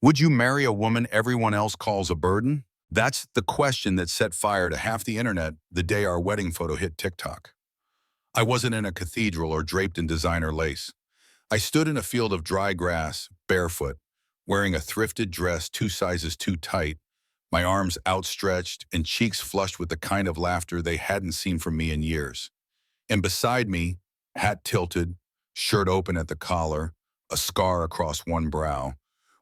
Would you marry a woman everyone else calls a burden? That's the question that set fire to half the internet the day our wedding photo hit TikTok. I wasn't in a cathedral or draped in designer lace. I stood in a field of dry grass, barefoot, wearing a thrifted dress 2 sizes too tight, my arms outstretched and cheeks flushed with the kind of laughter they hadn't seen from me in years. And beside me, hat tilted, shirt open at the collar, a scar across one brow,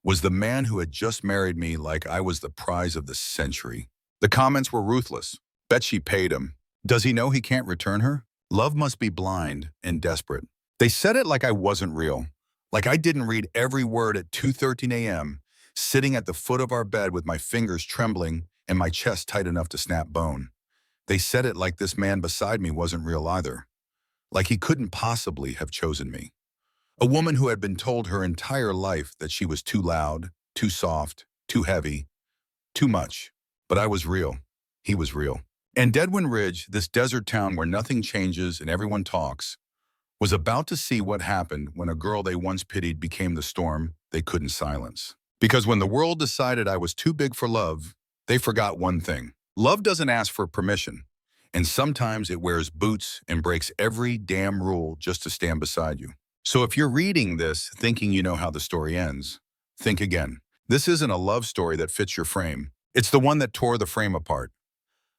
was the man who had just married me like I was the prize of the century. The comments were ruthless. Bet she paid him. Does he know he can't return her? Love must be blind and desperate. They said it like I wasn't real, like I didn't read every word at 2:13 a.m., sitting at the foot of our bed with my fingers trembling and my chest tight enough to snap bone. They said it like this man beside me wasn't real either, like he couldn't possibly have chosen me. A woman who had been told her entire life that she was too loud, too soft, too heavy, too much. But I was real. He was real. And Deadwind Ridge, this desert town where nothing changes and everyone talks, was about to see what happened when a girl they once pitied became the storm they couldn't silence. Because when the world decided I was too big for love, they forgot one thing. Love doesn't ask for permission. And sometimes it wears boots and breaks every damn rule just to stand beside you. So if you're reading this thinking you know how the story ends, think again. This isn't a love story that fits your frame. It's the one that tore the frame apart.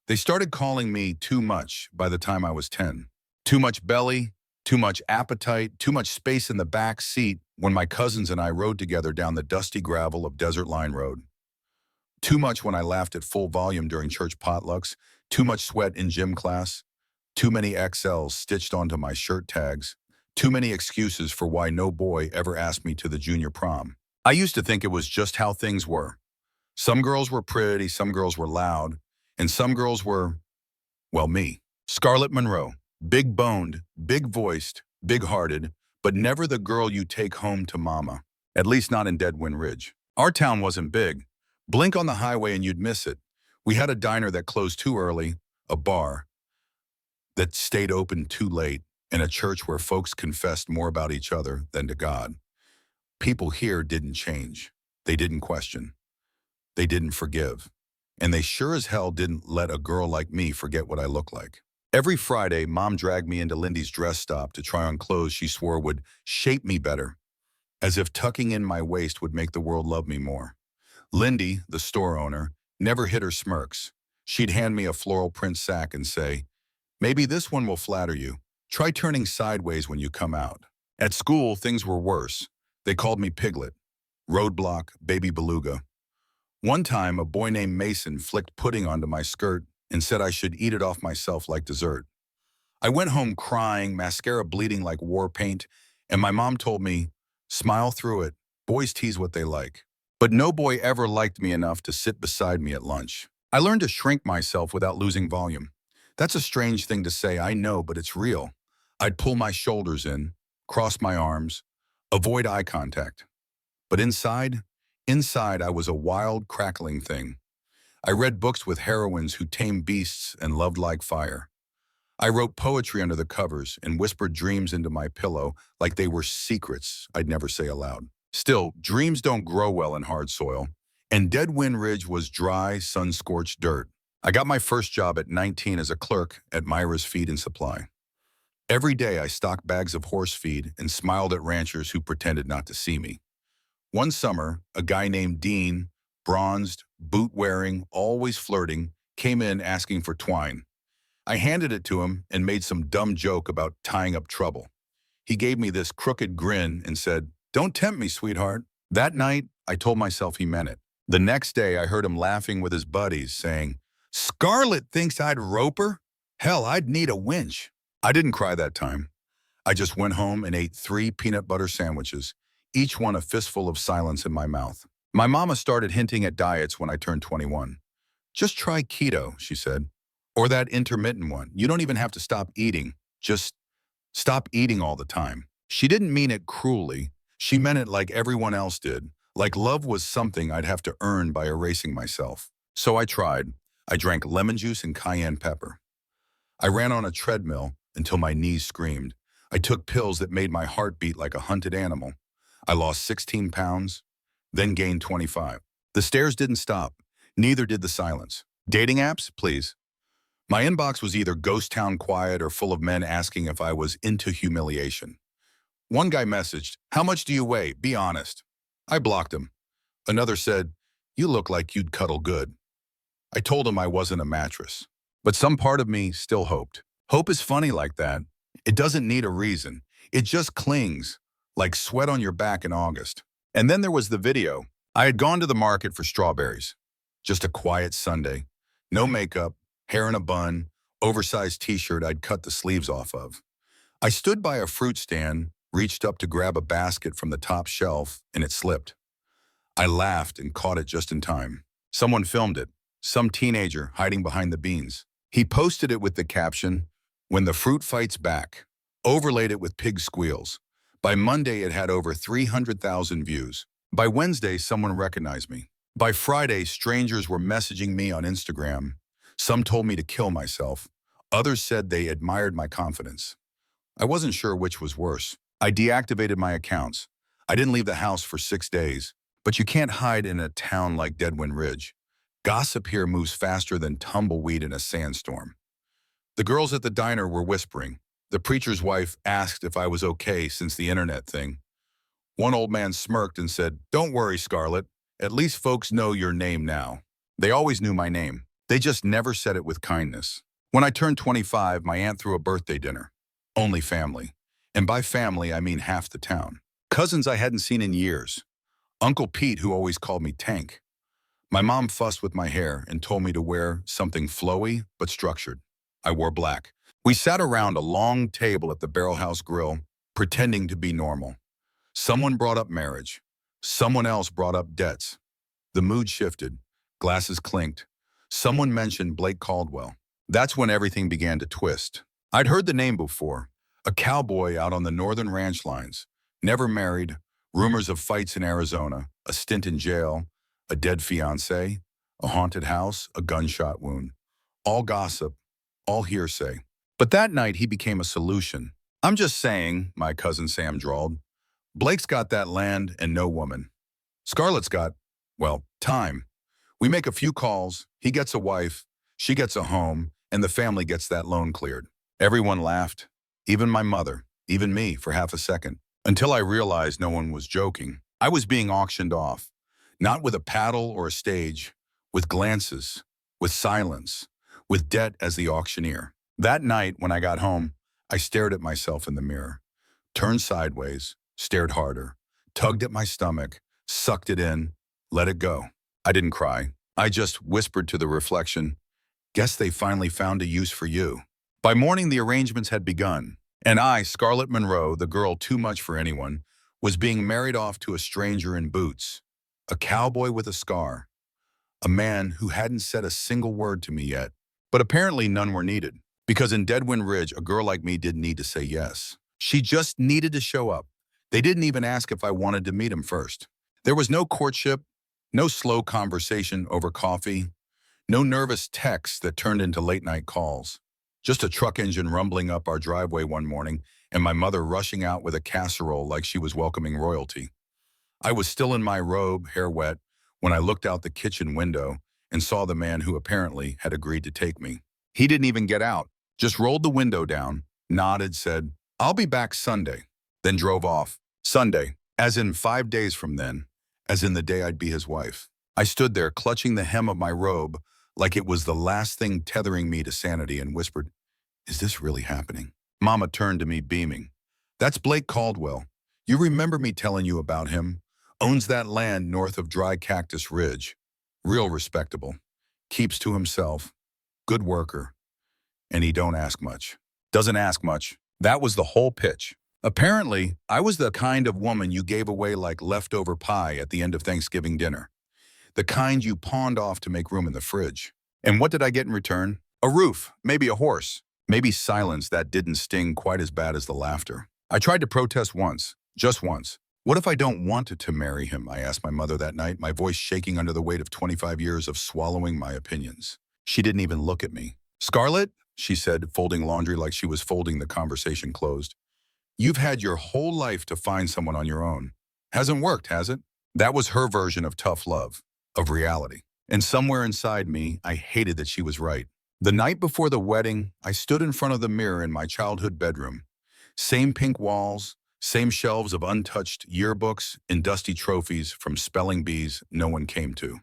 They started calling me too much by the time I was 10. Too much belly, too much appetite, too much space in the back seat when my cousins and I rode together down the dusty gravel of Desert Line Road. Too much when I laughed at full volume during church potlucks, too much sweat in gym class, too many XLs stitched onto my shirt tags, too many excuses for why no boy ever asked me to the junior prom. I used to think it was just how things were. Some girls were pretty, some girls were loud, and some girls were, well, me. Scarlett Monroe, big-boned, big-voiced, big-hearted, but never the girl you take home to mama, at least not in Deadwind Ridge. Our town wasn't big. Blink on the highway and you'd miss it. We had a diner that closed too early, a bar that stayed open too late, and a church where folks confessed more about each other than to God. People here didn't change. They didn't question. They didn't forgive. And they sure as hell didn't let a girl like me forget what I look like. Every Friday, Mom dragged me into Lindy's dress stop to try on clothes she swore would shape me better, as if tucking in my waist would make the world love me more. Lindy, the store owner, never hid her smirks. She'd hand me a floral print sack and say, "Maybe this one will flatter you. Try turning sideways when you come out." At school, things were worse. They called me Piglet, Roadblock, Baby Beluga. One time, a boy named Mason flicked pudding onto my skirt and said I should eat it off myself like dessert. I went home crying, mascara bleeding like war paint, and my mom told me, "Smile through it. Boys tease what they like." But no boy ever liked me enough to sit beside me at lunch. I learned to shrink myself without losing volume. That's a strange thing to say, I know, but it's real. I'd pull my shoulders in, cross my arms, avoid eye contact. But inside I was a wild, crackling thing. I read books with heroines who tamed beasts and loved like fire. I wrote poetry under the covers and whispered dreams into my pillow like they were secrets I'd never say aloud. Still, dreams don't grow well in hard soil, and Deadwind Ridge was dry, sun-scorched dirt. I got my first job at 19 as a clerk at Myra's Feed and Supply. Every day I stocked bags of horse feed and smiled at ranchers who pretended not to see me. One summer, a guy named Dean, bronzed, boot-wearing, always flirting, came in asking for twine. I handed it to him and made some dumb joke about tying up trouble. He gave me this crooked grin and said, "Don't tempt me, sweetheart." That night, I told myself he meant it. The next day, I heard him laughing with his buddies, saying, "Scarlett thinks I'd rope her? Hell, I'd need a winch." I didn't cry that time. I just went home and ate 3 peanut butter sandwiches, each one a fistful of silence in my mouth. My mama started hinting at diets when I turned 21. "Just try keto," she said. "Or that intermittent one. You don't even have to stop eating. Just stop eating all the time." She didn't mean it cruelly. She meant it like everyone else did, like love was something I'd have to earn by erasing myself. So I tried. I drank lemon juice and cayenne pepper. I ran on a treadmill until my knees screamed. I took pills that made my heart beat like a hunted animal. I lost 16 pounds, then gained 25. The stares didn't stop. Neither did the silence. Dating apps, please. My inbox was either ghost town quiet or full of men asking if I was into humiliation. One guy messaged, "How much do you weigh? Be honest." I blocked him. Another said, "You look like you'd cuddle good." I told him I wasn't a mattress. But some part of me still hoped. Hope is funny like that. It doesn't need a reason. It just clings, like sweat on your back in August. And then there was the video. I had gone to the market for strawberries. Just a quiet Sunday. No makeup, hair in a bun, oversized t-shirt I'd cut the sleeves off of. I stood by a fruit stand, reached up to grab a basket from the top shelf, and it slipped. I laughed and caught it just in time. Someone filmed it. Some teenager hiding behind the beans. He posted it with the caption, "When the fruit fights back," overlaid it with pig squeals. By Monday, it had over 300,000 views. By Wednesday, someone recognized me. By Friday, strangers were messaging me on Instagram. Some told me to kill myself. Others said they admired my confidence. I wasn't sure which was worse. I deactivated my accounts. I didn't leave the house for 6 days. But you can't hide in a town like Deadwind Ridge. Gossip here moves faster than tumbleweed in a sandstorm. The girls at the diner were whispering. The preacher's wife asked if I was okay since the internet thing. One old man smirked and said, "Don't worry, Scarlett. At least folks know your name now." They always knew my name. They just never said it with kindness. When I turned 25, my aunt threw a birthday dinner. Only family. And by family, I mean half the town. Cousins I hadn't seen in years. Uncle Pete, who always called me Tank. My mom fussed with my hair and told me to wear something flowy but structured. I wore black. We sat around a long table at the Barrel House Grill, pretending to be normal. Someone brought up marriage. Someone else brought up debts. The mood shifted. Glasses clinked. Someone mentioned Blake Caldwell. That's when everything began to twist. I'd heard the name before. A cowboy out on the northern ranch lines. Never married. Rumors of fights in Arizona. A stint in jail. A dead fiancé. A haunted house. A gunshot wound. All gossip. All hearsay. But that night he became a solution. "I'm just saying," my cousin Sam drawled. "Blake's got that land and no woman. Scarlett's got, well, time. We make a few calls, he gets a wife, she gets a home, and the family gets that loan cleared." Everyone laughed, even my mother, even me for half a second, until I realized no one was joking. I was being auctioned off, not with a paddle or a stage, with glances, with silence, with debt as the auctioneer. That night, when I got home, I stared at myself in the mirror, turned sideways, stared harder, tugged at my stomach, sucked it in, let it go. I didn't cry. I just whispered to the reflection, "Guess they finally found a use for you." By morning, the arrangements had begun, and I, Scarlett Monroe, the girl too much for anyone, was being married off to a stranger in boots, a cowboy with a scar, a man who hadn't said a single word to me yet. But apparently none were needed, because in Deadwind Ridge, a girl like me didn't need to say yes. She just needed to show up. They didn't even ask if I wanted to meet him first. There was no courtship, no slow conversation over coffee, no nervous texts that turned into late-night calls. Just a truck engine rumbling up our driveway one morning and my mother rushing out with a casserole like she was welcoming royalty. I was still in my robe, hair wet, when I looked out the kitchen window and saw the man who apparently had agreed to take me. He didn't even get out, just rolled the window down, nodded, said, "I'll be back Sunday," then drove off. Sunday, as in 5 days from then, as in the day I'd be his wife. I stood there clutching the hem of my robe like it was the last thing tethering me to sanity and whispered, "Is this really happening?" Mama turned to me beaming. "That's Blake Caldwell. You remember me telling you about him? Owns that land north of Dry Cactus Ridge. Real respectable. Keeps to himself. Good worker. And he don't ask much." Doesn't ask much. That was the whole pitch. Apparently, I was the kind of woman you gave away like leftover pie at the end of Thanksgiving dinner. The kind you pawned off to make room in the fridge. And what did I get in return? A roof, maybe a horse, maybe silence that didn't sting quite as bad as the laughter. I tried to protest once, just once. "What if I don't want to marry him?" I asked my mother that night, my voice shaking under the weight of 25 years of swallowing my opinions. She didn't even look at me. "Scarlett," she said, folding laundry like she was folding the conversation closed, "you've had your whole life to find someone on your own. Hasn't worked, has it? That was her version of tough love, of reality. And somewhere inside me, I hated that she was right. The night before the wedding, I stood in front of the mirror in my childhood bedroom. Same pink walls, same shelves of untouched yearbooks and dusty trophies from spelling bees no one came to.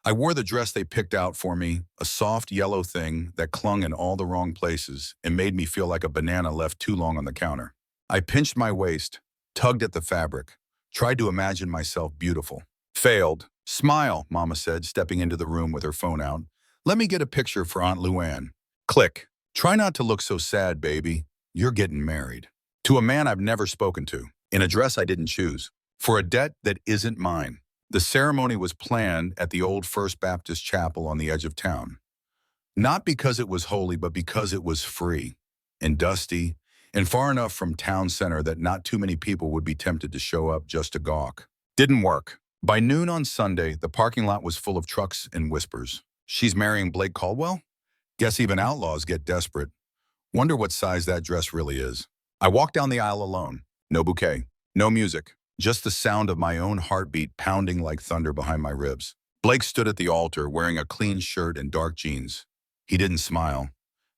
I wore the dress they picked out for me, a soft yellow thing that clung in all the wrong places and made me feel like a banana left too long on the counter. I pinched my waist, tugged at the fabric, tried to imagine myself beautiful. Failed. Smile, Mama said, stepping into the room with her phone out. Let me get a picture for Aunt Luann. Click. Try not to look so sad, baby. You're getting married. To a man I've never spoken to, in a dress I didn't choose, for a debt that isn't mine. The ceremony was planned at the old First Baptist Chapel on the edge of town. Not because it was holy, but because it was free and dusty and far enough from town center that not too many people would be tempted to show up just to gawk. Didn't work. By noon on Sunday, the parking lot was full of trucks and whispers. She's marrying Blake Caldwell? Guess even outlaws get desperate. Wonder what size that dress really is. I walked down the aisle alone. No bouquet, no music, just the sound of my own heartbeat pounding like thunder behind my ribs. Blake stood at the altar wearing a clean shirt and dark jeans. He didn't smile,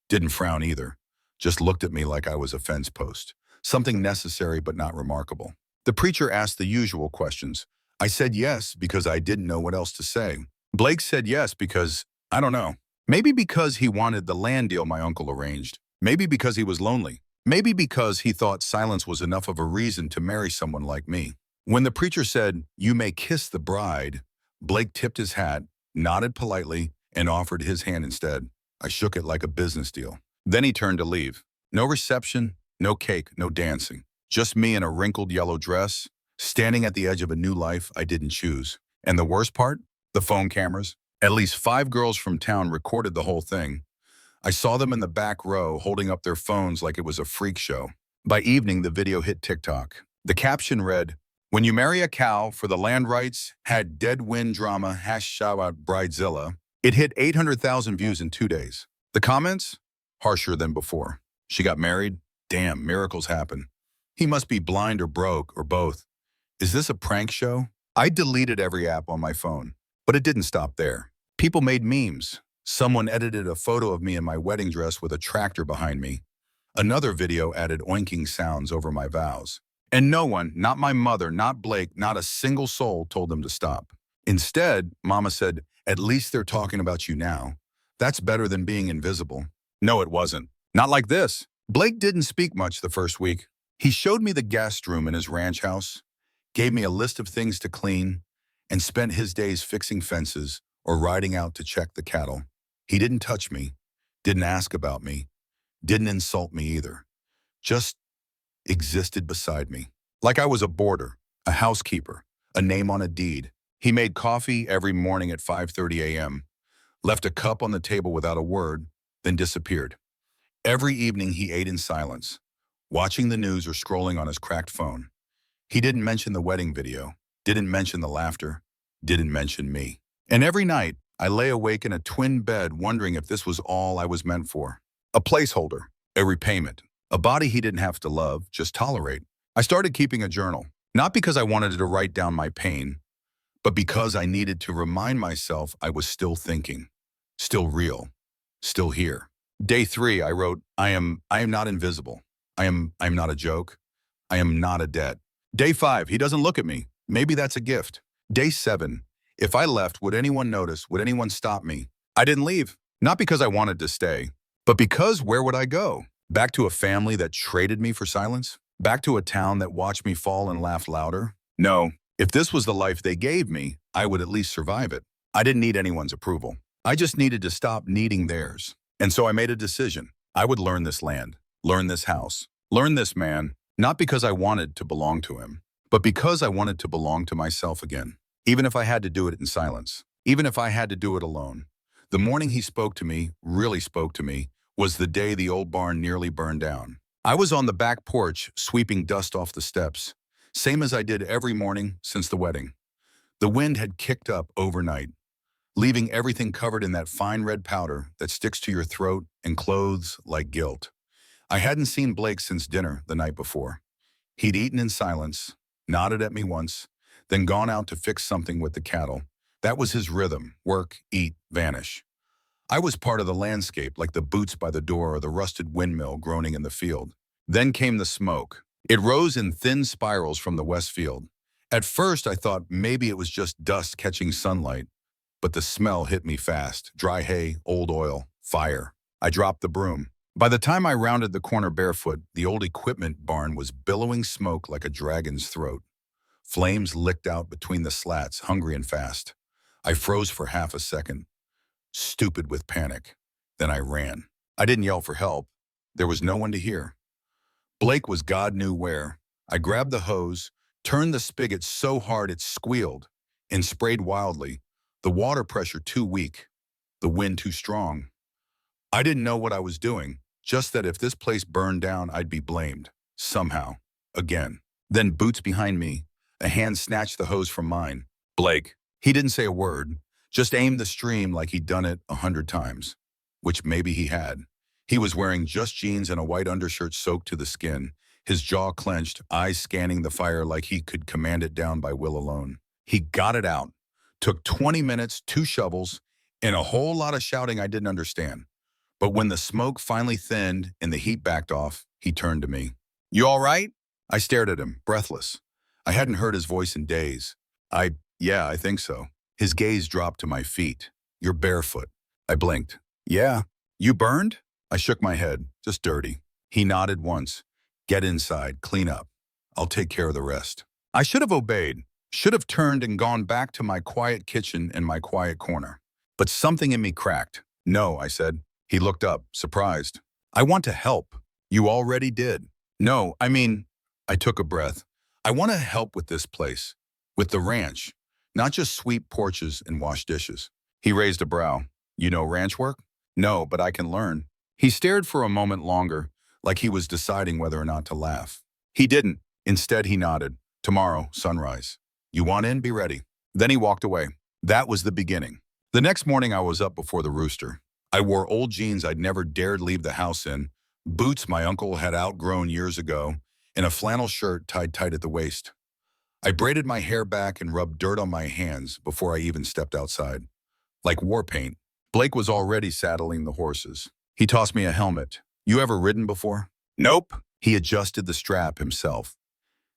didn't frown either, just looked at me like I was a fence post. Something necessary but not remarkable. The preacher asked the usual questions. I said yes because I didn't know what else to say. Blake said yes because, I don't know. Maybe because he wanted the land deal my uncle arranged. Maybe because he was lonely. Maybe because he thought silence was enough of a reason to marry someone like me. When the preacher said, "You may kiss the bride," Blake tipped his hat, nodded politely, and offered his hand instead. I shook it like a business deal. Then he turned to leave. No reception, no cake, no dancing. Just me in a wrinkled yellow dress, standing at the edge of a new life I didn't choose. And the worst part? The phone cameras. At least 5 girls from town recorded the whole thing. I saw them in the back row holding up their phones like it was a freak show. By evening, the video hit TikTok. The caption read, "When you marry a cow for the land rights, had Deadwind drama, shout out Bridezilla." It hit 800,000 views in 2 days. The comments? Harsher than before. She got married? Damn, miracles happen. He must be blind or broke or both. Is this a prank show? I deleted every app on my phone, but it didn't stop there. People made memes. Someone edited a photo of me in my wedding dress with a tractor behind me. Another video added oinking sounds over my vows. And no one, not my mother, not Blake, not a single soul told them to stop. Instead, Mama said, "At least they're talking about you now. That's better than being invisible." No, it wasn't. Not like this. Blake didn't speak much the first week. He showed me the guest room in his ranch house, gave me a list of things to clean, and spent his days fixing fences or riding out to check the cattle. He didn't touch me, didn't ask about me, didn't insult me either. Just existed beside me. Like I was a boarder, a housekeeper, a name on a deed. He made coffee every morning at 5:30 a.m., left a cup on the table without a word, then disappeared. Every evening he ate in silence, watching the news or scrolling on his cracked phone. He didn't mention the wedding video, didn't mention the laughter, didn't mention me. And every night, I lay awake in a twin bed wondering if this was all I was meant for. A placeholder, a repayment, a body he didn't have to love, just tolerate. I started keeping a journal, not because I wanted to write down my pain, but because I needed to remind myself I was still thinking, still real, still here. Day 3, I wrote, I am not invisible. I am not a joke. I am not a debt. Day 5, he doesn't look at me. Maybe that's a gift. Day 7, if I left, would anyone notice? Would anyone stop me? I didn't leave, not because I wanted to stay, but because where would I go? Back to a family that traded me for silence? Back to a town that watched me fall and laughed louder? No, if this was the life they gave me, I would at least survive it. I didn't need anyone's approval. I just needed to stop needing theirs. And so I made a decision. I would learn this land, learn this house, learn this man, not because I wanted to belong to him, but because I wanted to belong to myself again. Even if I had to do it in silence, even if I had to do it alone. The morning he spoke to me, really spoke to me, was the day the old barn nearly burned down. I was on the back porch, sweeping dust off the steps, same as I did every morning since the wedding. The wind had kicked up overnight, leaving everything covered in that fine red powder that sticks to your throat and clothes like guilt. I hadn't seen Blake since dinner the night before. He'd eaten in silence, nodded at me once, then gone out to fix something with the cattle. That was his rhythm: work, eat, vanish. I was part of the landscape, like the boots by the door or the rusted windmill groaning in the field. Then came the smoke. It rose in thin spirals from the west field. At first, I thought maybe it was just dust catching sunlight, but the smell hit me fast. Dry hay, old oil, fire. I dropped the broom. By the time I rounded the corner barefoot, the old equipment barn was billowing smoke like a dragon's throat. Flames licked out between the slats, hungry and fast. I froze for half a second, stupid with panic. Then I ran. I didn't yell for help. There was no one to hear. Blake was God knew where. I grabbed the hose, turned the spigot so hard it squealed, and sprayed wildly, the water pressure too weak, the wind too strong. I didn't know what I was doing, just that if this place burned down, I'd be blamed. Somehow. Again. Then boots behind me. A hand snatched the hose from mine. Blake. He didn't say a word, just aimed the stream like he'd done it 100 times. Which maybe he had. He was wearing just jeans and a white undershirt soaked to the skin, his jaw clenched, eyes scanning the fire like he could command it down by will alone. He got it out. Took 20 minutes, 2 shovels, and a whole lot of shouting I didn't understand. But when the smoke finally thinned and the heat backed off, he turned to me. "You all right?" I stared at him, breathless. I hadn't heard his voice in days. Yeah, I think so." His gaze dropped to my feet. "You're barefoot." I blinked. "Yeah." "You burned?" I shook my head. "Just dirty." He nodded once. "Get inside, clean up. I'll take care of the rest." I should have obeyed, should have turned and gone back to my quiet kitchen and my quiet corner. But something in me cracked. "No," I said. He looked up, surprised. "I want to help." "You already did." "No, I mean," I took a breath. "I want to help with this place, with the ranch, not just sweep porches and wash dishes." He raised a brow. "You know ranch work?" "No, but I can learn." He stared for a moment longer, like he was deciding whether or not to laugh. He didn't. Instead, he nodded. "Tomorrow, sunrise. You want in? Be ready." Then he walked away. That was the beginning. The next morning, I was up before the rooster. I wore old jeans I'd never dared leave the house in, boots my uncle had outgrown years ago, and a flannel shirt tied tight at the waist. I braided my hair back and rubbed dirt on my hands before I even stepped outside. Like war paint, Blake was already saddling the horses. He tossed me a helmet. "You ever ridden before?" "Nope." He adjusted the strap himself.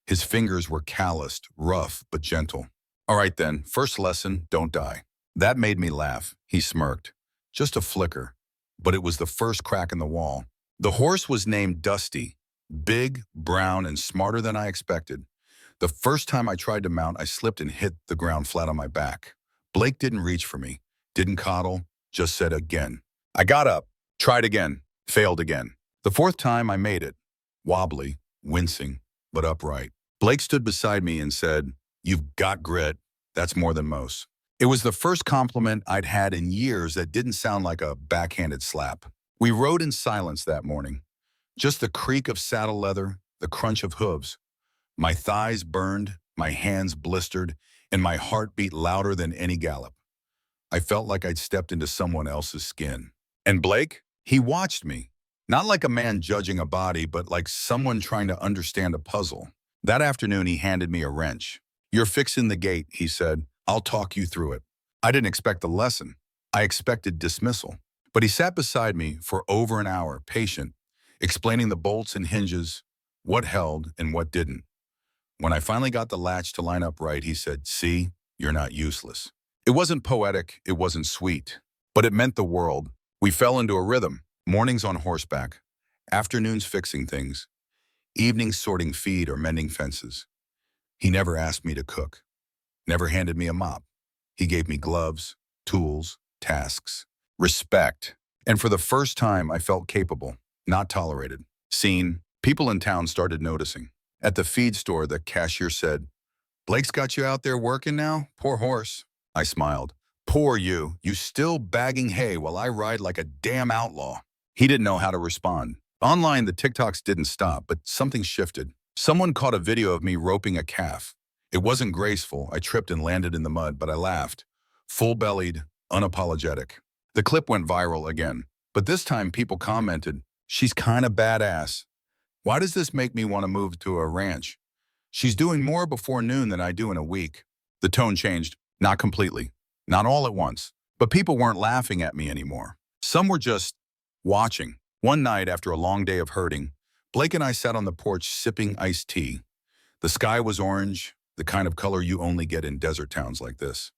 His fingers were calloused, rough, but gentle. "All right then, first lesson, don't die." That made me laugh. He smirked. Just a flicker, but it was the first crack in the wall. The horse was named Dusty, big, brown, and smarter than I expected. The first time I tried to mount, I slipped and hit the ground flat on my back. Blake didn't reach for me, didn't coddle, just said again. I got up, tried again, failed again. The fourth time I made it, wobbly, wincing, but upright. Blake stood beside me and said, "You've got grit. That's more than most." It was the first compliment I'd had in years that didn't sound like a backhanded slap. We rode in silence that morning. Just the creak of saddle leather, the crunch of hooves. My thighs burned, my hands blistered, and my heart beat louder than any gallop. I felt like I'd stepped into someone else's skin. And Blake, he watched me. Not like a man judging a body, but like someone trying to understand a puzzle. That afternoon, he handed me a wrench. "You're fixing the gate," he said. "I'll talk you through it." I didn't expect the lesson. I expected dismissal. But he sat beside me for over an hour, patient, explaining the bolts and hinges, what held and what didn't. When I finally got the latch to line up right, he said, "See, you're not useless." It wasn't poetic, it wasn't sweet, but it meant the world. We fell into a rhythm, mornings on horseback, afternoons fixing things, evenings sorting feed or mending fences. He never asked me to cook. Never handed me a mop. He gave me gloves, tools, tasks, respect. And for the first time, I felt capable, not tolerated. Seen, people in town started noticing. At the feed store, the cashier said, "Blake's got you out there working now? Poor horse." I smiled. "Poor you. You still bagging hay while I ride like a damn outlaw." He didn't know how to respond. Online, the TikToks didn't stop, but something shifted. Someone caught a video of me roping a calf. It wasn't graceful. I tripped and landed in the mud, but I laughed. Full-bellied, unapologetic. The clip went viral again, but this time people commented, "She's kinda badass. Why does this make me want to move to a ranch?" She's doing more before noon than I do in a week. The tone changed, not completely, not all at once, but people weren't laughing at me anymore. Some were just watching. One night after a long day of hurting, Blake and I sat on the porch sipping iced tea. The sky was orange, the kind of color you only get in desert towns like this.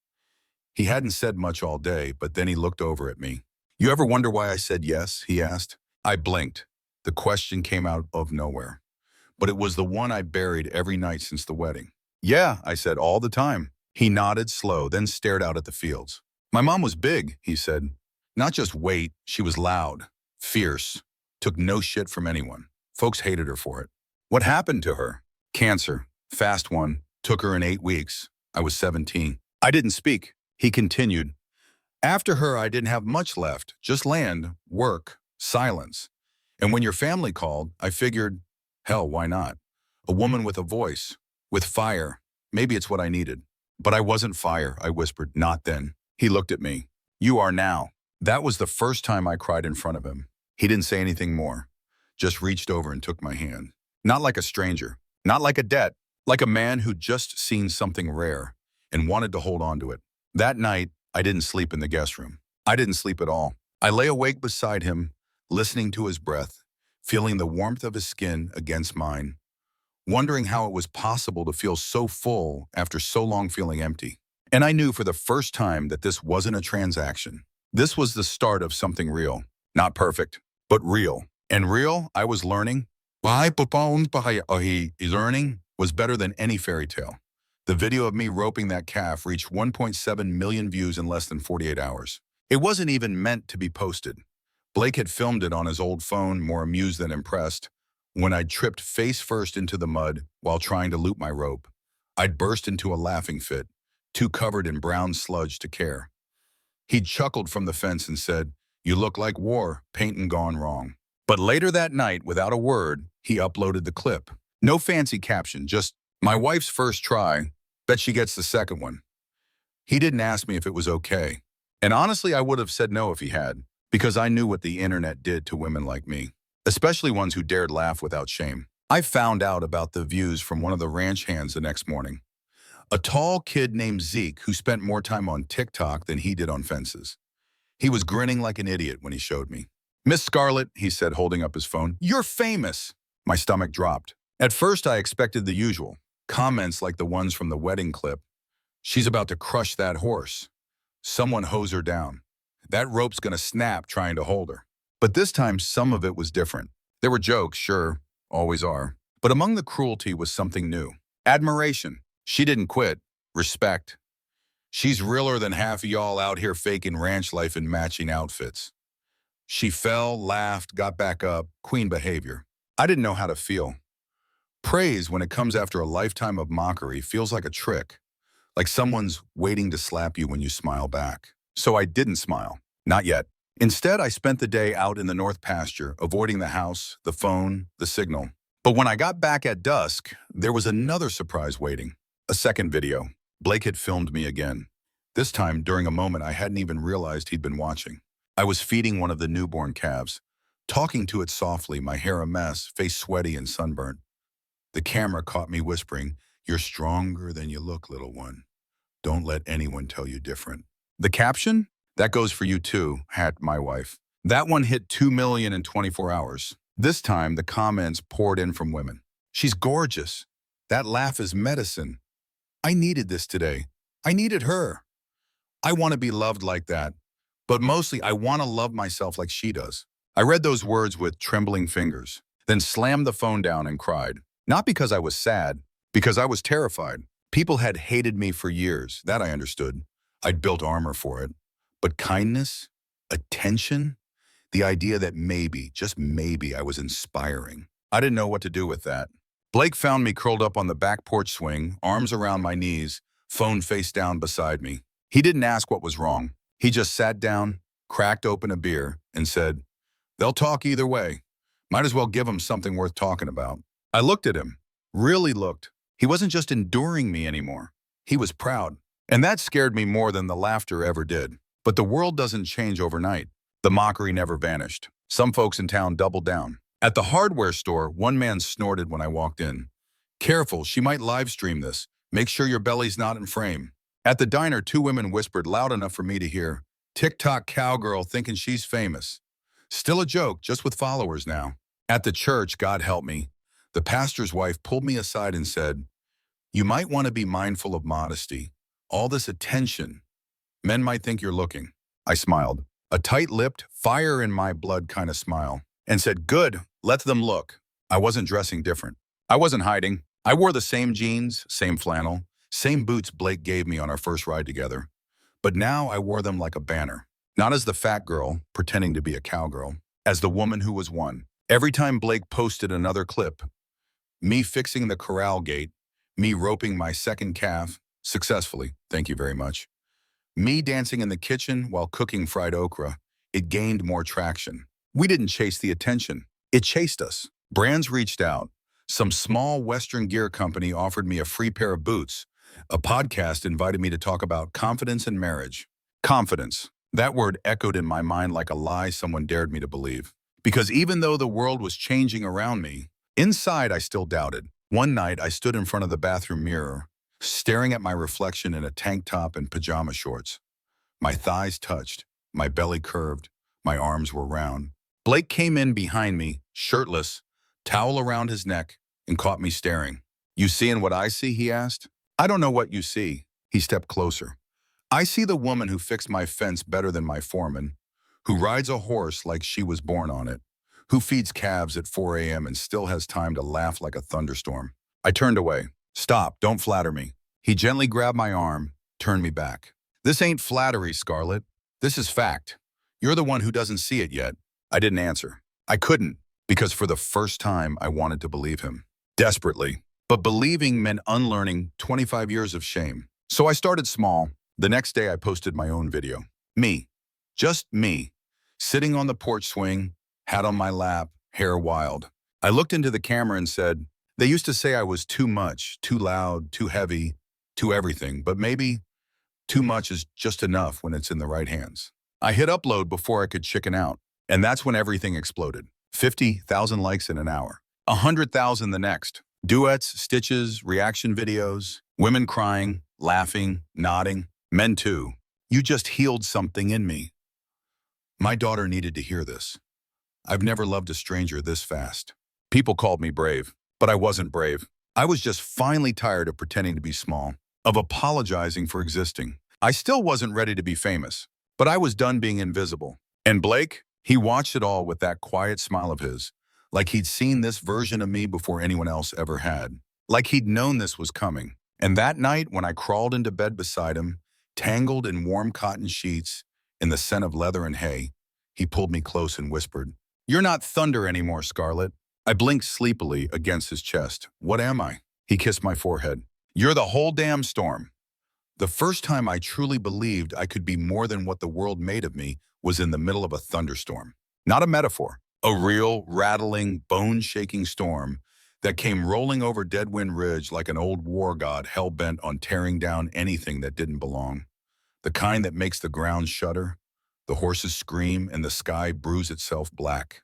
He hadn't said much all day, but then he looked over at me. "You ever wonder why I said yes?" he asked. I blinked. The question came out of nowhere, but it was the one I buried every night since the wedding. "Yeah," I said, "all the time." He nodded slow, then stared out at the fields. "My mom was big," he said. "Not just weight, she was loud, fierce, took no shit from anyone. Folks hated her for it." "What happened to her?" "Cancer. Fast one. Took her in 8 weeks. I was 17. I didn't speak. He continued. "After her, I didn't have much left. Just land, work, silence. And when your family called, I figured, hell, why not? A woman with a voice, with fire. Maybe it's what I needed." "But I wasn't fire," I whispered. "Not then." He looked at me. "You are now." That was the first time I cried in front of him. He didn't say anything more, just reached over and took my hand. Not like a stranger, not like a debt, like a man who'd just seen something rare and wanted to hold on to it. That night, I didn't sleep in the guest room. I didn't sleep at all. I lay awake beside him, listening to his breath, feeling the warmth of his skin against mine, wondering how it was possible to feel so full after so long feeling empty. And I knew for the first time that this wasn't a transaction. This was the start of something real. Not perfect, but real. And real, I was learning, learning was better than any fairy tale. The video of me roping that calf reached 1.7 million views in less than 48 hours. It wasn't even meant to be posted. Blake had filmed it on his old phone, more amused than impressed, when I'd tripped face first into the mud while trying to loop my rope. I'd burst into a laughing fit, too covered in brown sludge to care. He'd chuckled from the fence and said, "You look like war, painting gone wrong." But later that night, without a word, he uploaded the clip. No fancy caption, just, "My wife's first try. Bet she gets the second one." He didn't ask me if it was okay. And honestly, I would have said no if he had, because I knew what the internet did to women like me, especially ones who dared laugh without shame. I found out about the views from one of the ranch hands the next morning. A tall kid named Zeke who spent more time on TikTok than he did on fences. He was grinning like an idiot when he showed me. "Miss Scarlett," he said, holding up his phone, "you're famous." My stomach dropped. At first, I expected the usual. Comments like the ones from the wedding clip. "She's about to crush that horse. Someone hose her down. That rope's gonna snap trying to hold her." But this time, some of it was different. There were jokes, sure, always are. But among the cruelty was something new. Admiration. She didn't quit. Respect. "She's realer than half of y'all out here faking ranch life in matching outfits." She fell, laughed, got back up. Queen behavior. I didn't know how to feel. Praise, when it comes after a lifetime of mockery, feels like a trick. Like someone's waiting to slap you when you smile back. So I didn't smile. Not yet. Instead, I spent the day out in the north pasture, avoiding the house, the phone, the signal. But when I got back at dusk, there was another surprise waiting. A second video. Blake had filmed me again. This time, during a moment I hadn't even realized he'd been watching. I was feeding one of the newborn calves, talking to it softly, my hair a mess, face sweaty and sunburnt. The camera caught me whispering, "You're stronger than you look, little one. Don't let anyone tell you different." The caption? "That goes for you too," hacked my wife. That one hit 2 million in 24 hours. This time, the comments poured in from women. "She's gorgeous. That laugh is medicine. I needed this today. I needed her. I want to be loved like that. But mostly, I want to love myself like she does." I read those words with trembling fingers, then slammed the phone down and cried. Not because I was sad, because I was terrified. People had hated me for years, that I understood. I'd built armor for it. But kindness, attention, the idea that maybe, just maybe, I was inspiring. I didn't know what to do with that. Blake found me curled up on the back porch swing, arms around my knees, phone face down beside me. He didn't ask what was wrong. He just sat down, cracked open a beer, and said, "They'll talk either way. Might as well give them something worth talking about." I looked at him, really looked. He wasn't just enduring me anymore. He was proud. And that scared me more than the laughter ever did. But the world doesn't change overnight. The mockery never vanished. Some folks in town doubled down. At the hardware store, one man snorted when I walked in. Careful, she might live stream this. Make sure your belly's not in frame. At the diner, two women whispered loud enough for me to hear, TikTok cowgirl thinking she's famous. Still a joke, just with followers now. At the church, God help me, the pastor's wife pulled me aside and said, you might want to be mindful of modesty. All this attention. Men might think you're looking. I smiled, a tight-lipped, fire in my blood kind of smile, and said, good, let them look. I wasn't dressing different. I wasn't hiding. I wore the same jeans, same flannel, same boots Blake gave me on our first ride together. But now I wore them like a banner. Not as the fat girl, pretending to be a cowgirl, as the woman who was one. Every time Blake posted another clip, me fixing the corral gate, me roping my second calf, successfully, thank you very much. Me dancing in the kitchen while cooking fried okra, it gained more traction. We didn't chase the attention. It chased us. Brands reached out. Some small Western gear company offered me a free pair of boots. A podcast invited me to talk about confidence in marriage. Confidence. That word echoed in my mind like a lie someone dared me to believe. Because even though the world was changing around me, inside I still doubted. One night I stood in front of the bathroom mirror, staring at my reflection in a tank top and pajama shorts. My thighs touched, my belly curved, my arms were round. Blake came in behind me, shirtless, towel around his neck, and caught me staring. You seeing what I see, he asked. I don't know what you see. He stepped closer. I see the woman who fixed my fence better than my foreman, who rides a horse like she was born on it, who feeds calves at 4 a.m. and still has time to laugh like a thunderstorm. I turned away. Stop, don't flatter me. He gently grabbed my arm, turned me back. This ain't flattery, Scarlett. This is fact. You're the one who doesn't see it yet. I didn't answer. I couldn't, because for the first time I wanted to believe him. Desperately. But believing meant unlearning 25 years of shame. So I started small. The next day I posted my own video. Me. Just me. Sitting on the porch swing, hat on my lap, hair wild. I looked into the camera and said, they used to say I was too much, too loud, too heavy, too everything, but maybe too much is just enough when it's in the right hands. I hit upload before I could chicken out, and that's when everything exploded. 50,000 likes in an hour, 100,000 the next. Duets, stitches, reaction videos, women crying, laughing, nodding, men too. You just healed something in me. My daughter needed to hear this. I've never loved a stranger this fast. People called me brave, but I wasn't brave. I was just finally tired of pretending to be small, of apologizing for existing. I still wasn't ready to be famous, but I was done being invisible. And Blake, he watched it all with that quiet smile of his, like he'd seen this version of me before anyone else ever had. Like he'd known this was coming. And that night, when I crawled into bed beside him, tangled in warm cotton sheets, in the scent of leather and hay, he pulled me close and whispered, "You're not thunder anymore, Scarlett." I blinked sleepily against his chest. What am I? He kissed my forehead. You're the whole damn storm. The first time I truly believed I could be more than what the world made of me was in the middle of a thunderstorm. Not a metaphor. A real, rattling, bone-shaking storm that came rolling over Deadwind Ridge like an old war god hell-bent on tearing down anything that didn't belong. The kind that makes the ground shudder, the horses scream, and the sky bruise itself black.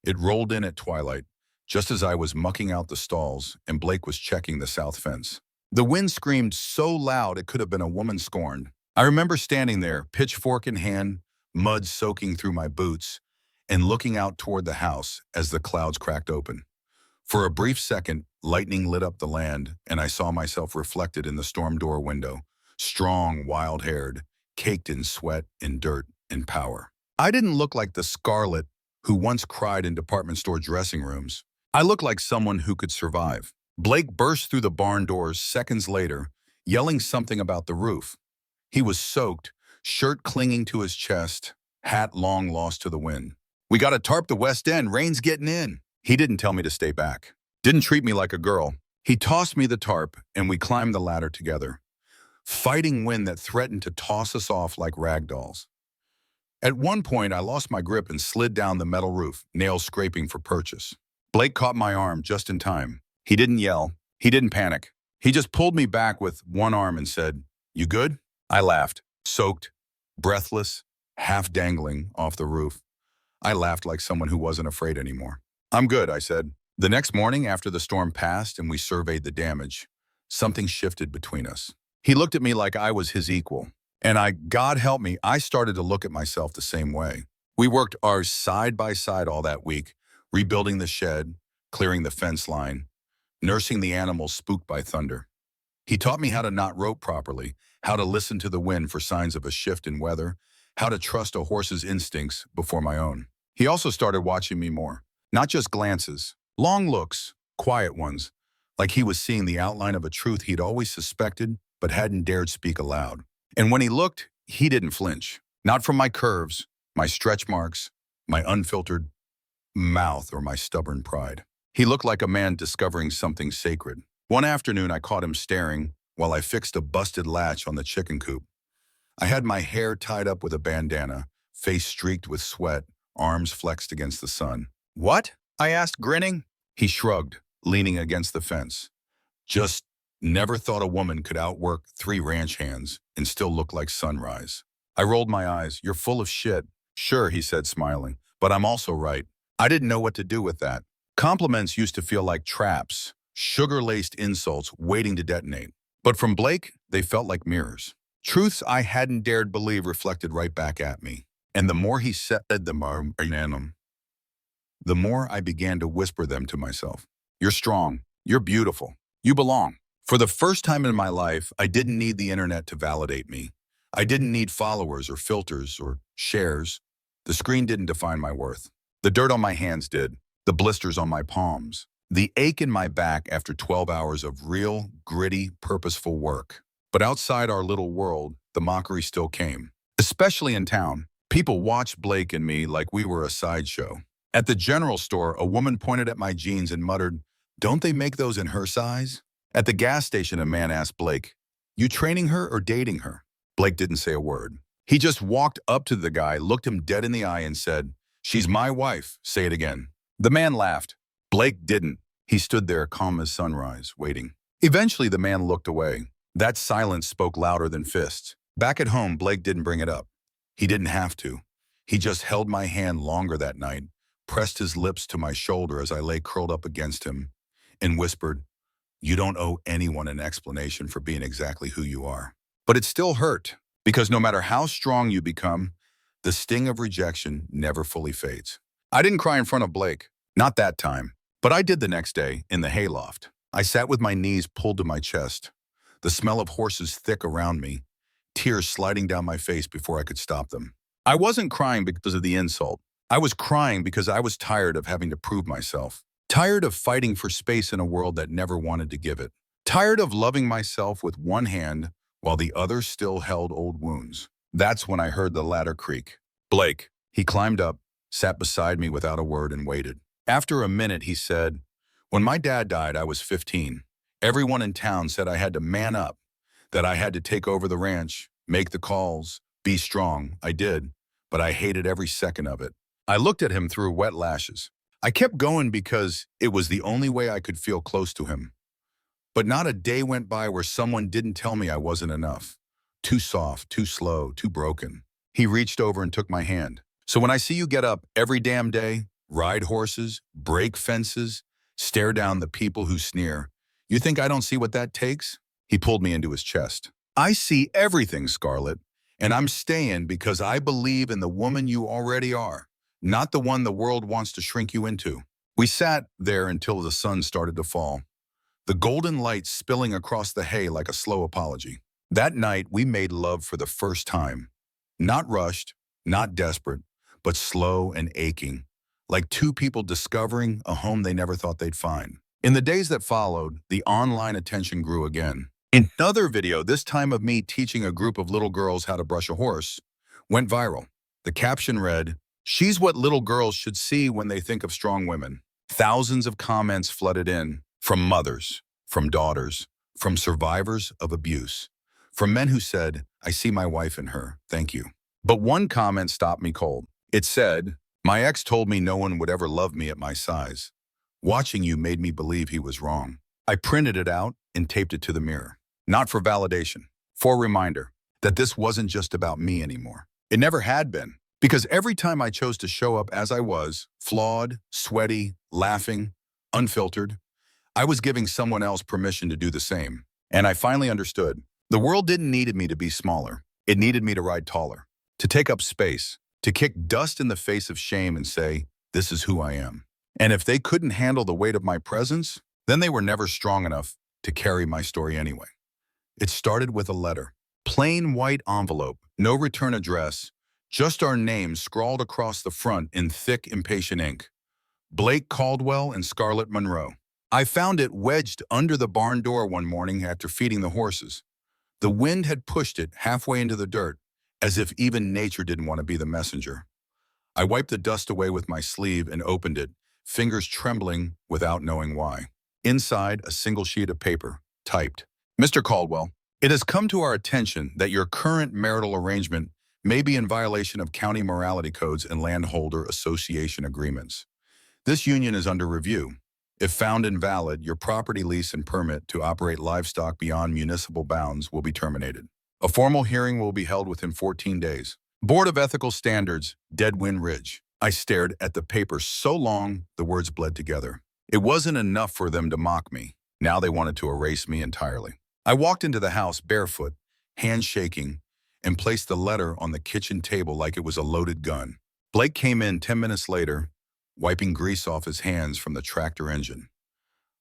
It rolled in at twilight, just as I was mucking out the stalls and Blake was checking the south fence. The wind screamed so loud it could have been a woman scorned. I remember standing there, pitchfork in hand, mud soaking through my boots, and looking out toward the house as the clouds cracked open. For a brief second, lightning lit up the land, and I saw myself reflected in the storm door window, strong, wild-haired, caked in sweat and dirt and power. I didn't look like the Scarlett who once cried in department store dressing rooms. I looked like someone who could survive. Blake burst through the barn doors seconds later, yelling something about the roof. He was soaked, shirt clinging to his chest, hat long lost to the wind. "We gotta tarp the west end, rain's getting in." He didn't tell me to stay back. Didn't treat me like a girl. He tossed me the tarp, and we climbed the ladder together, fighting wind that threatened to toss us off like rag dolls. At one point, I lost my grip and slid down the metal roof, nails scraping for purchase. Blake caught my arm just in time. He didn't yell. He didn't panic. He just pulled me back with one arm and said, "You good?" I laughed, soaked, breathless, half dangling off the roof. I laughed like someone who wasn't afraid anymore. "I'm good," I said. The next morning, after the storm passed and we surveyed the damage, something shifted between us. He looked at me like I was his equal. And God help me, I started to look at myself the same way. We worked ours side by side all that week, rebuilding the shed, clearing the fence line, nursing the animals spooked by thunder. He taught me how to knot rope properly, how to listen to the wind for signs of a shift in weather, how to trust a horse's instincts before my own. He also started watching me more, not just glances, long looks, quiet ones, like he was seeing the outline of a truth he'd always suspected but hadn't dared speak aloud. And when he looked, he didn't flinch. Not from my curves, my stretch marks, my unfiltered mouth, or my stubborn pride. He looked like a man discovering something sacred. One afternoon, I caught him staring while I fixed a busted latch on the chicken coop. I had my hair tied up with a bandana, face streaked with sweat, arms flexed against the sun. "What?" I asked, grinning. He shrugged, leaning against the fence. "Just never thought a woman could outwork 3 ranch hands and still look like sunrise." I rolled my eyes. "You're full of shit." "Sure," he said, smiling, "but I'm also right." I didn't know what to do with that. Compliments used to feel like traps, sugar-laced insults waiting to detonate. But from Blake, they felt like mirrors. Truths I hadn't dared believe reflected right back at me. And the more he said them, the more I began to whisper them to myself. "You're strong. You're beautiful. You belong." For the first time in my life, I didn't need the internet to validate me. I didn't need followers or filters or shares. The screen didn't define my worth. The dirt on my hands did. The blisters on my palms. The ache in my back after 12 hours of real, gritty, purposeful work. But outside our little world, the mockery still came. Especially in town. People watched Blake and me like we were a sideshow. At the general store, a woman pointed at my jeans and muttered, "Don't they make those in her size?" At the gas station, a man asked Blake, "You training her or dating her?" Blake didn't say a word. He just walked up to the guy, looked him dead in the eye and said, "She's my wife. Say it again." The man laughed. Blake didn't. He stood there calm as sunrise, waiting. Eventually, the man looked away. That silence spoke louder than fists. Back at home, Blake didn't bring it up. He didn't have to. He just held my hand longer that night, pressed his lips to my shoulder as I lay curled up against him, and whispered, "You don't owe anyone an explanation for being exactly who you are." But it still hurt, because no matter how strong you become, the sting of rejection never fully fades. I didn't cry in front of Blake, not that time, but I did the next day in the hayloft. I sat with my knees pulled to my chest, the smell of horses thick around me, tears sliding down my face before I could stop them. I wasn't crying because of the insult. I was crying because I was tired of having to prove myself. Tired of fighting for space in a world that never wanted to give it. Tired of loving myself with one hand while the other still held old wounds. That's when I heard the ladder creak. "Blake." He climbed up, sat beside me without a word, and waited. After a minute, he said, "When my dad died, I was 15. Everyone in town said I had to man up, that I had to take over the ranch, make the calls, be strong. I did, but I hated every second of it." I looked at him through wet lashes. I kept going because it was the only way I could feel close to him. But not a day went by where someone didn't tell me I wasn't enough. Too soft, too slow, too broken. He reached over and took my hand. "So when I see you get up every damn day, ride horses, break fences, stare down the people who sneer, you think I don't see what that takes?" He pulled me into his chest. "I see everything, Scarlett, and I'm staying because I believe in the woman you already are, not the one the world wants to shrink you into." We sat there until the sun started to fall, the golden light spilling across the hay like a slow apology. That night, we made love for the first time. Not rushed, not desperate, but slow and aching, like two people discovering a home they never thought they'd find. In the days that followed, the online attention grew again. Another video, this time of me teaching a group of little girls how to brush a horse, went viral. The caption read, "She's what little girls should see when they think of strong women." Thousands of comments flooded in, from mothers, from daughters, from survivors of abuse, from men who said, "I see my wife in her, thank you." But one comment stopped me cold. It said, "My ex told me no one would ever love me at my size. Watching you made me believe he was wrong." I printed it out and taped it to the mirror. Not for validation, for a reminder that this wasn't just about me anymore. It never had been. Because every time I chose to show up as I was, flawed, sweaty, laughing, unfiltered. I was giving someone else permission to do the same. And I finally understood. The world didn't need me to be smaller. It needed me to ride taller, to take up space, to kick dust in the face of shame and say, this is who I am. And if they couldn't handle the weight of my presence, then they were never strong enough to carry my story anyway. It started with a letter. Plain white envelope, no return address, just our names scrawled across the front in thick, impatient ink. Blake Caldwell and Scarlett Monroe. I found it wedged under the barn door one morning after feeding the horses. The wind had pushed it halfway into the dirt, as if even nature didn't want to be the messenger. I wiped the dust away with my sleeve and opened it, fingers trembling without knowing why. Inside, a single sheet of paper, typed. Mr. Caldwell, it has come to our attention that your current marital arrangement may be in violation of county morality codes and landholder association agreements. This union is under review. If found invalid, your property lease and permit to operate livestock beyond municipal bounds will be terminated. A formal hearing will be held within 14 days. Board of Ethical Standards, Deadwind Ridge. I stared at the paper so long, the words bled together. It wasn't enough for them to mock me. Now they wanted to erase me entirely. I walked into the house barefoot, hands shaking, and placed the letter on the kitchen table like it was a loaded gun. Blake came in 10 minutes later, wiping grease off his hands from the tractor engine.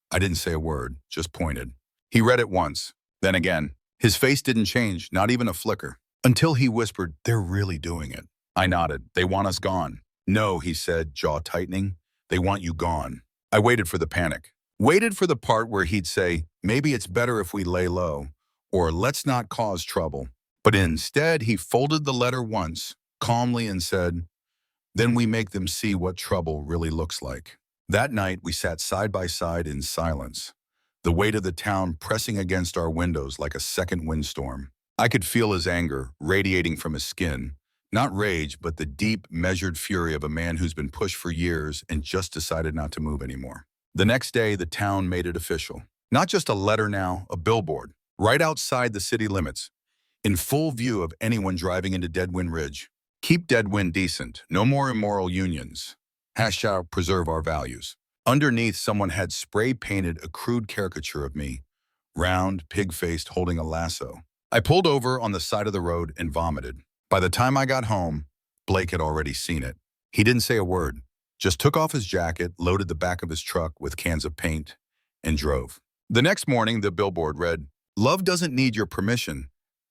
I didn't say a word, just pointed. He read it once, then again. His face didn't change, not even a flicker, until he whispered, they're really doing it. I nodded. They want us gone. No, he said, jaw tightening. They want you gone. I waited for the panic. Waited for the part where he'd say, maybe it's better if we lay low, or let's not cause trouble. But instead, he folded the letter once, calmly, and said, then we make them see what trouble really looks like. That night, we sat side by side in silence, the weight of the town pressing against our windows like a second windstorm. I could feel his anger radiating from his skin, not rage, but the deep, measured fury of a man who's been pushed for years and just decided not to move anymore. The next day, the town made it official. Not just a letter now, a billboard, right outside the city limits, in full view of anyone driving into Deadwind Ridge. Keep Deadwind decent. No more immoral unions. # preserve our values. Underneath, someone had spray-painted a crude caricature of me, round, pig-faced, holding a lasso. I pulled over on the side of the road and vomited. By the time I got home, Blake had already seen it. He didn't say a word, just took off his jacket, loaded the back of his truck with cans of paint, and drove. The next morning, the billboard read, love doesn't need your permission.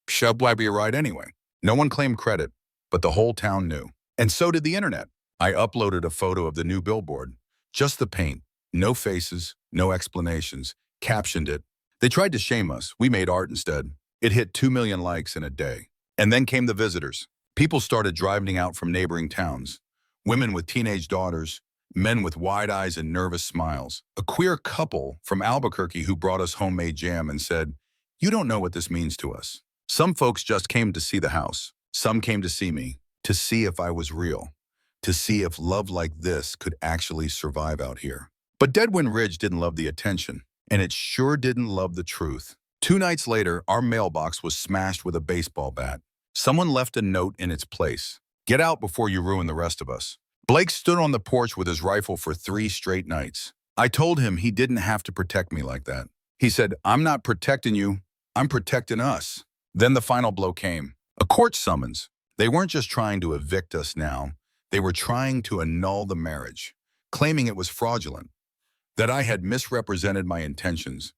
Shub why be right anyway. No one claimed credit, but the whole town knew. And so did the internet. I uploaded a photo of the new billboard. Just the paint. No faces, no explanations. Captioned it. They tried to shame us. We made art instead. It hit 2 million likes in a day. And then came the visitors. People started driving out from neighboring towns. Women with teenage daughters, men with wide eyes and nervous smiles. A queer couple from Albuquerque who brought us homemade jam and said, you don't know what this means to us. Some folks just came to see the house. Some came to see me, to see if I was real, to see if love like this could actually survive out here. But Deadwind Ridge didn't love the attention, and it sure didn't love the truth. 2 nights later, our mailbox was smashed with a baseball bat. Someone left a note in its place. Get out before you ruin the rest of us. Blake stood on the porch with his rifle for 3 straight nights. I told him he didn't have to protect me like that. He said, I'm not protecting you, I'm protecting us. Then the final blow came. A court summons. They weren't just trying to evict us now. They were trying to annul the marriage, claiming it was fraudulent, that I had misrepresented my intentions,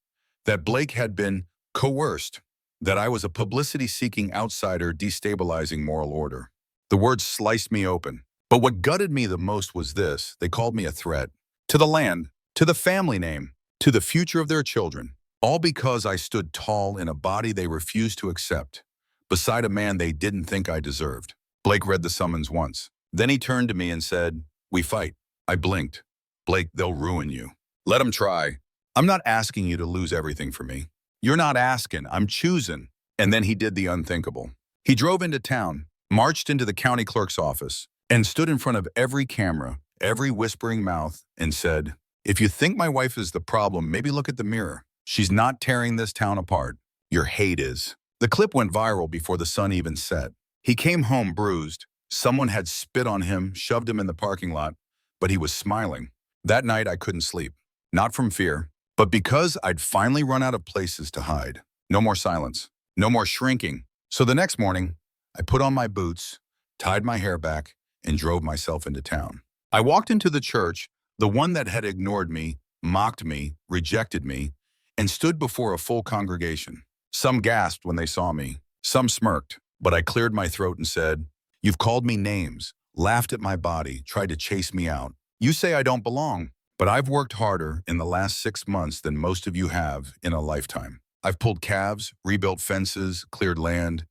that Blake had been coerced, that I was a publicity-seeking outsider destabilizing moral order. The words sliced me open. But what gutted me the most was this. They called me a threat. To the land, to the family name, to the future of their children. All because I stood tall in a body they refused to accept, beside a man they didn't think I deserved. Blake read the summons once. Then he turned to me and said, we fight. I blinked. Blake, they'll ruin you. Let them try. I'm not asking you to lose everything for me. You're not asking, I'm choosing. And then he did the unthinkable. He drove into town, marched into the county clerk's office, and stood in front of every camera, every whispering mouth, and said, if you think my wife is the problem, maybe look at the mirror. She's not tearing this town apart. Your hate is. The clip went viral before the sun even set. He came home bruised. Someone had spit on him, shoved him in the parking lot, but he was smiling. That night, I couldn't sleep. Not from fear, but because I'd finally run out of places to hide. No more silence. No more shrinking. So the next morning, I put on my boots, tied my hair back, and drove myself into town. I walked into the church, the one that had ignored me, mocked me, rejected me, and stood before a full congregation. Some gasped when they saw me. Some smirked, but I cleared my throat and said, "You've called me names, laughed at my body, tried to chase me out. You say I don't belong, but I've worked harder in the last 6 months than most of you have in a lifetime. I've pulled calves, rebuilt fences, cleared land.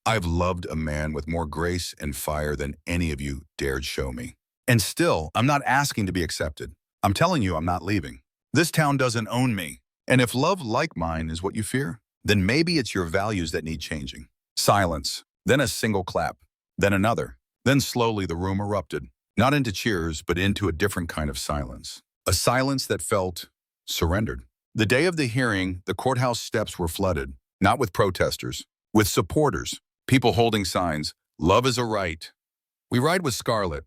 I've loved a man with more grace and fire than any of you dared show me. And still, I'm not asking to be accepted. I'm telling you I'm not leaving. This town doesn't own me. And if love like mine is what you fear, then maybe it's your values that need changing." Silence, then a single clap, then another. Then slowly the room erupted, not into cheers, but into a different kind of silence. A silence that felt surrendered. The day of the hearing, the courthouse steps were flooded, not with protesters, with supporters, people holding signs, "Love is a right. We ride with Scarlett.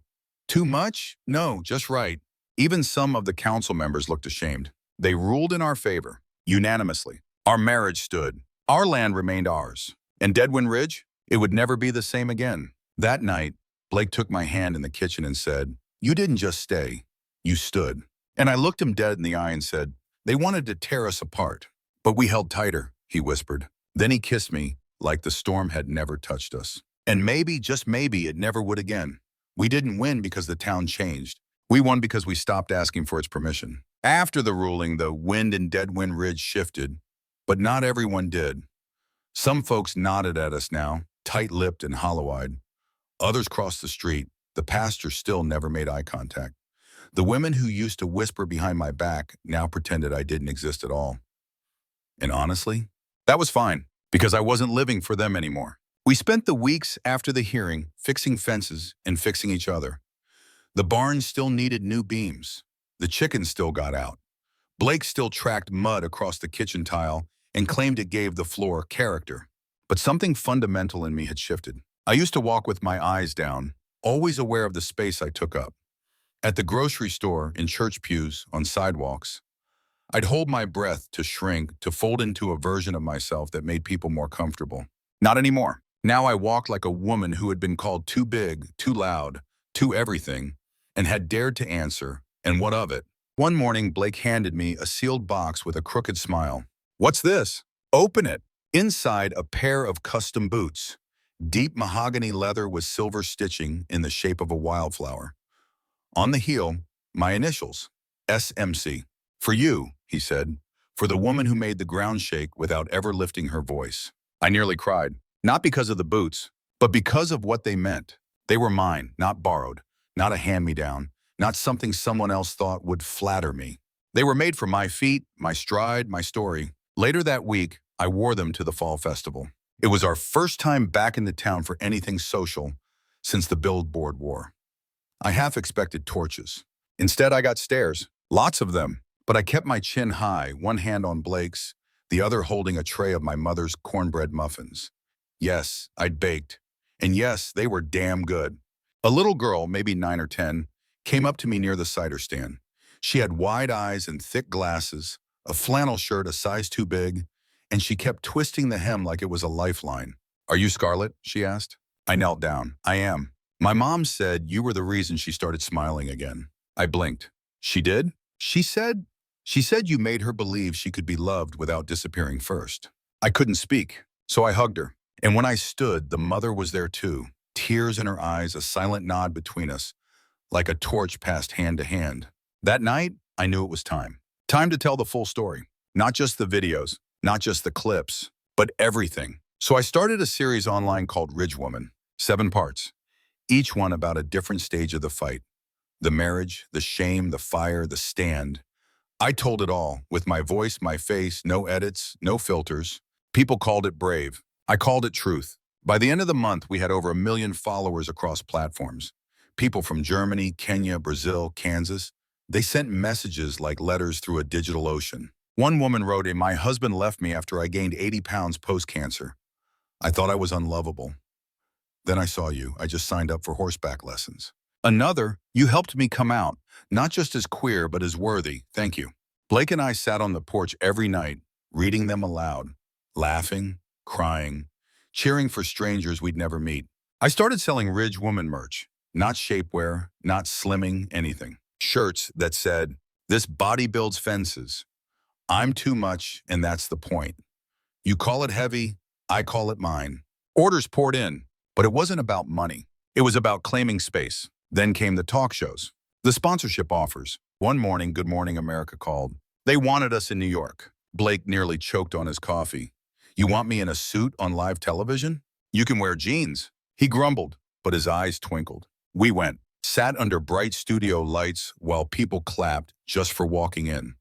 Too much? No, just right." Even some of the council members looked ashamed. They ruled in our favor, unanimously. Our marriage stood. Our land remained ours. And Deadwind Ridge? It would never be the same again. That night, Blake took my hand in the kitchen and said, "You didn't just stay. You stood." And I looked him dead in the eye and said, "They wanted to tear us apart, but we held tighter," he whispered. Then he kissed me like the storm had never touched us. And maybe, just maybe, it never would again. We didn't win because the town changed. We won because we stopped asking for its permission. After the ruling, the wind in Deadwind Ridge shifted, but not everyone did. Some folks nodded at us now, tight-lipped and hollow-eyed. Others crossed the street. The pastor still never made eye contact. The women who used to whisper behind my back now pretended I didn't exist at all. And honestly, that was fine, because I wasn't living for them anymore. We spent the weeks after the hearing fixing fences and fixing each other. The barn still needed new beams. The chickens still got out. Blake still tracked mud across the kitchen tile and claimed it gave the floor character. But something fundamental in me had shifted. I used to walk with my eyes down, always aware of the space I took up. At the grocery store, in church pews, on sidewalks, I'd hold my breath to shrink, to fold into a version of myself that made people more comfortable. Not anymore. Now I walked like a woman who had been called too big, too loud, too everything, and had dared to answer, and what of it? One morning, Blake handed me a sealed box with a crooked smile. "What's this?" "Open it." Inside, a pair of custom boots. Deep mahogany leather with silver stitching in the shape of a wildflower. On the heel, my initials, SMC. "For you," he said, "for the woman who made the ground shake without ever lifting her voice." I nearly cried, not because of the boots, but because of what they meant. They were mine, not borrowed, not a hand-me-down, not something someone else thought would flatter me. They were made for my feet, my stride, my story. Later that week, I wore them to the fall festival. It was our first time back in the town for anything social since the billboard war. I half expected torches. Instead, I got stares, lots of them, but I kept my chin high, one hand on Blake's, the other holding a tray of my mother's cornbread muffins. Yes, I'd baked, and yes, they were damn good. A little girl, maybe 9 or 10, came up to me near the cider stand. She had wide eyes and thick glasses, a flannel shirt a size too big, and she kept twisting the hem like it was a lifeline. "Are you Scarlett?" she asked. I knelt down. "I am." "My mom said you were the reason she started smiling again." I blinked. "She did?" She said you made her believe she could be loved without disappearing first." I couldn't speak, so I hugged her. And when I stood, the mother was there too, tears in her eyes, a silent nod between us, like a torch passed hand to hand. That night, I knew it was time. Time to tell the full story. Not just the videos, not just the clips, but everything. So I started a series online called Ridge Woman, 7 parts, each one about a different stage of the fight. The marriage, the shame, the fire, the stand. I told it all, with my voice, my face, no edits, no filters. People called it brave. I called it truth. By the end of the month, we had over 1 million followers across platforms. People from Germany, Kenya, Brazil, Kansas. They sent messages like letters through a digital ocean. One woman wrote, "My husband left me after I gained 80 pounds post-cancer. I thought I was unlovable. Then I saw you. I just signed up for horseback lessons." Another, "You helped me come out, not just as queer, but as worthy. Thank you." Blake and I sat on the porch every night, reading them aloud, laughing, crying, cheering for strangers we'd never meet. I started selling Ridge woman merch, not shapewear, not slimming, anything. Shirts that said, "This body builds fences. I'm too much, and that's the point. You call it heavy, I call it mine." Orders poured in, but it wasn't about money. It was about claiming space. Then came the talk shows, the sponsorship offers. One morning, Good Morning America called. They wanted us in New York. Blake nearly choked on his coffee. "You want me in a suit on live television? You can wear jeans." He grumbled, but his eyes twinkled. We went, sat under bright studio lights while people clapped just for walking in.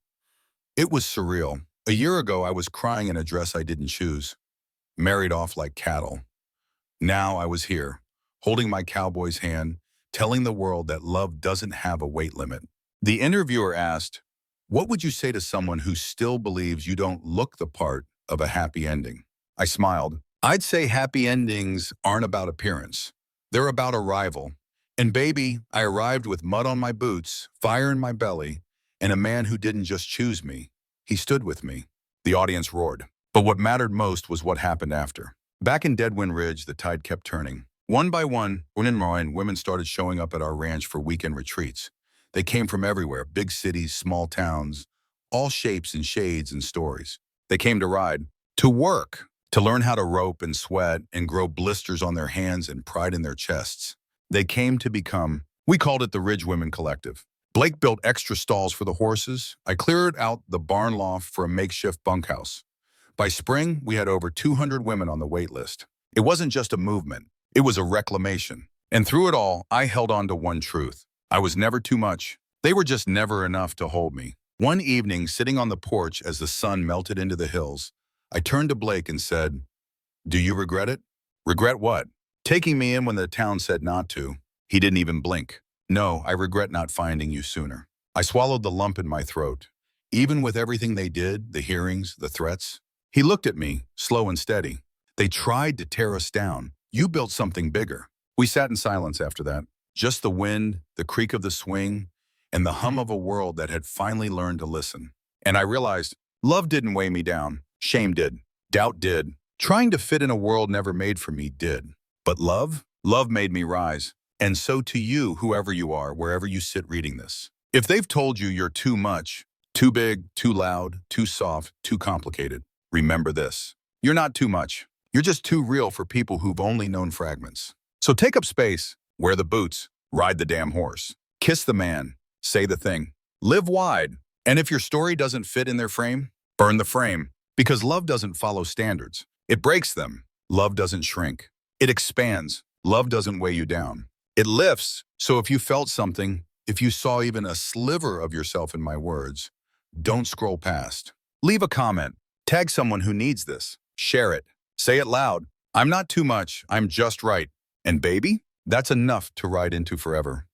It was surreal. A year ago, I was crying in a dress I didn't choose, married off like cattle. Now I was here, holding my cowboy's hand, telling the world that love doesn't have a weight limit. The interviewer asked, "What would you say to someone who still believes you don't look the part of a happy ending?" I smiled. "I'd say happy endings aren't about appearance. They're about arrival. And baby, I arrived with mud on my boots, fire in my belly, and a man who didn't just choose me. He stood with me." The audience roared. But what mattered most was what happened after. Back in Deadwind Ridge, the tide kept turning. One by one, women started showing up at our ranch for weekend retreats. They came from everywhere, big cities, small towns, all shapes and shades and stories. They came to ride, to work, to learn how to rope and sweat and grow blisters on their hands and pride in their chests. They came to become, we called it the Ridge Women Collective. Blake built extra stalls for the horses. I cleared out the barn loft for a makeshift bunkhouse. By spring, we had over 200 women on the wait list. It wasn't just a movement. It was a reclamation. And through it all, I held on to one truth. I was never too much. They were just never enough to hold me. One evening, sitting on the porch as the sun melted into the hills, I turned to Blake and said, "Do you regret it?" "Regret what?" "Taking me in when the town said not to." He didn't even blink. "No, I regret not finding you sooner." I swallowed the lump in my throat. Even with everything they did, the hearings, the threats. He looked at me, slow and steady. "They tried to tear us down. You built something bigger." We sat in silence after that. Just the wind, the creak of the swing, and the hum of a world that had finally learned to listen. And I realized, love didn't weigh me down. Shame did. Doubt did. Trying to fit in a world never made for me did. But love? Love made me rise. And so to you, whoever you are, wherever you sit reading this. If they've told you you're too much, too big, too loud, too soft, too complicated, remember this. You're not too much. You're just too real for people who've only known fragments. So take up space, wear the boots, ride the damn horse, kiss the man, say the thing, live wide. And if your story doesn't fit in their frame, burn the frame. Because love doesn't follow standards. It breaks them. Love doesn't shrink. It expands. Love doesn't weigh you down. It lifts. So if you felt something, if you saw even a sliver of yourself in my words, don't scroll past. Leave a comment. Tag someone who needs this. Share it. Say it loud. I'm not too much. I'm just right. And baby, that's enough to ride into forever.